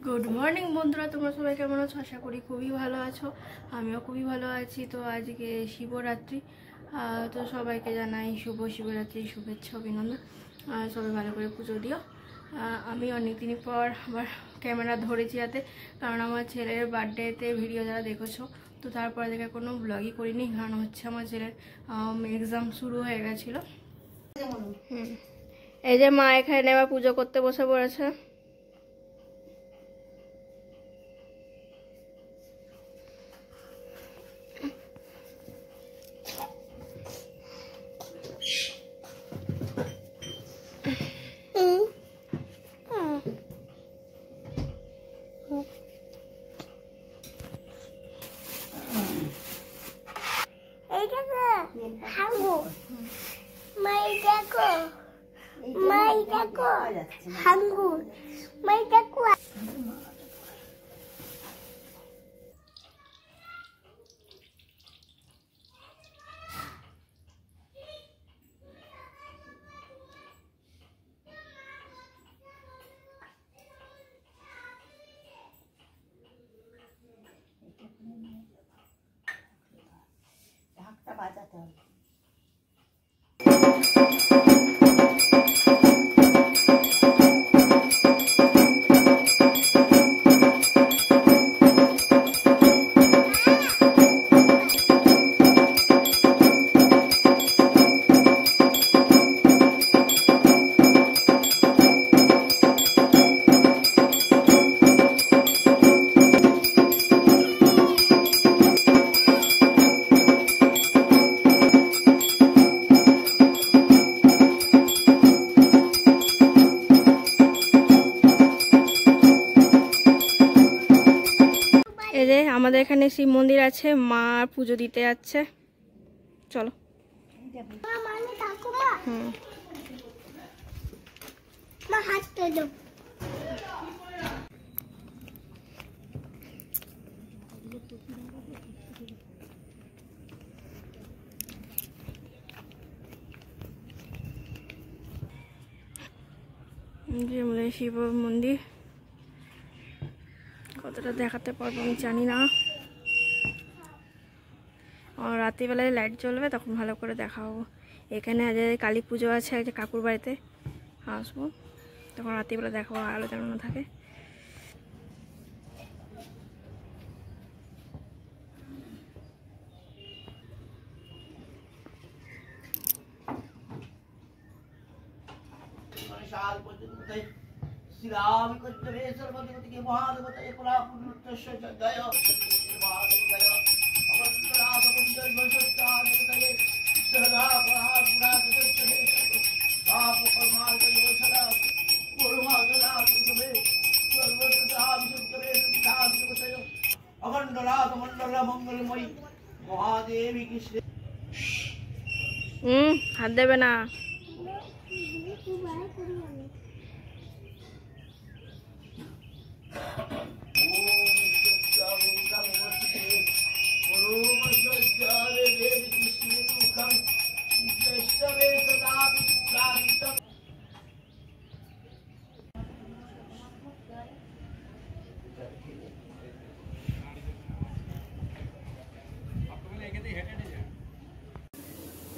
Good morning বন্ধুরা, তোমরা সবাই কেমন আছো? আশা করি খুবই ভালো আছো। আমিও খুবই ভালো আছি। তো আজকে শিবরাত্রি, তো সবাইকে জানাই শুভ শিবরাত্রি শুভেচ্ছা অভিনন্দন। সবাই ভালো করে পুজো দিও। আমি অনেকদিন পর আবার ক্যামেরা ধরেছি হাতে, কারণ আমার ছেলের বার্থডেতে ভিডিও যারা দেখেছো, তো তারপরে দেখে কোনো ব্লগই করিনি, কারণ হচ্ছে আমার ছেলের এক্সাম শুরু হয়ে গেছিলো। এই যে মা এখানে এবার পুজো করতে বসে পড়েছে। এই যে আমাদের এখানে শিব মন্দির আছে, মা পুজো দিতে যাচ্ছে। চলো। আমাদের শিব মন্দির কতটা দেখাতে পারবো আমি জানি না, আর রাত্রিবেলায় লাইট জ্বলবে তখন ভালো করে দেখাবো। এখানে আজ কালী পুজো আছে, যে কাকুর বাড়িতে আসবো তখন রাত্রিবেলা দেখাবো, আলো জ্বালানো থাকে। श्रीराम कृष्णेश्वर भगवती के महादेवता एक लाख पुरुष जय महादेवता अवंतराज मुंडल वसुता देवताये दरगा पराज पुराज देवताये आप परमाल योचना गुरुमागला तुमे सर्वदाम सुतरे दाम देवताये अवंतराज मंडल मंगलमयी महादेवी कृष्ण हाथ देवे ना।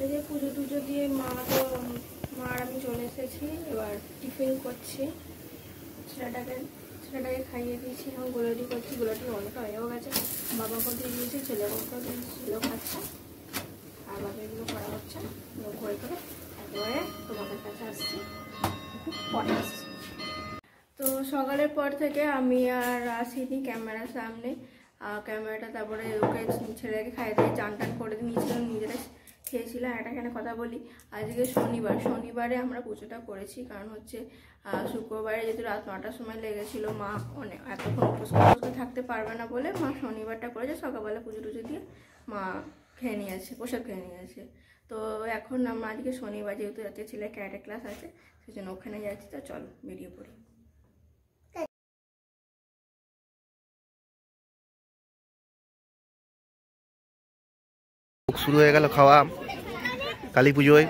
এই যে পুজো টুজো দিয়ে মা আর আমি চলে এসেছি, এবার টিফিন করছি। ছেলেটাকে খাইয়ে দিয়েছি, এখন গোলাটি করছি। গোলাটি অনেকটা হয়েও গেছে, বাবাকে দিয়ে দিয়েছি, ছেলেকে ছেলেও খাচ্ছে, আর বাকিগুলো করা হচ্ছে। করে করে একেবারে তোমাদের কাছে আসছি, খুব পরে আসছি। তো সকালের পর থেকে আমি আর আসিনি ক্যামেরার সামনে। ক্যামেরাটা তারপরে ওকে ছেলেকে খাইয়ে দিয়ে চান টান করে নিয়েছিলাম, নিজেরা খেয়েছিলাম। এখানে কথা বলি, আজকে শনিবারে আমরা পুজোটা করেছি, কারণ হচ্ছে শুক্রবারে যেহেতু রাত 9টার সময় লেগেছিলো, মা অনেক এতক্ষণ উপোস থাকতে পারবে না বলে মা শনিবারটা করেছে। সকালবেলা পুজো টুজো দিয়ে মা খেয়ে নিয়েছে, প্রসাদ খেয়ে নিয়েছে। তো এখন আমরা আজকে শনিবার, যেহেতু রাতে ছেলে ক্যারাটে ক্লাস আছে, সেই জন্য ওখানে যাচ্ছি। তো চলো বেরিয়ে পড়ি। শুরু হয়ে গেল খাওয়া কালী পুজোয়।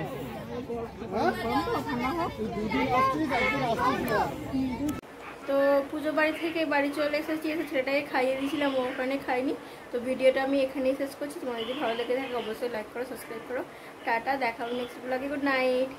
তো পুজো বাড়ি থেকে বাড়ি চলে এসেছি, এসে ছেলেটাকে খাইয়ে দিয়েছিলাম, ও ওখানে খাইনি। তো ভিডিওটা আমি এখানেই শেষ করছি। তোমার যদি ভালো লেগে থাকে অবশ্যই লাইক করো, সাবস্ক্রাইব করো। টাটা, দেখা হবে নেক্সট ব্লগে। Good night.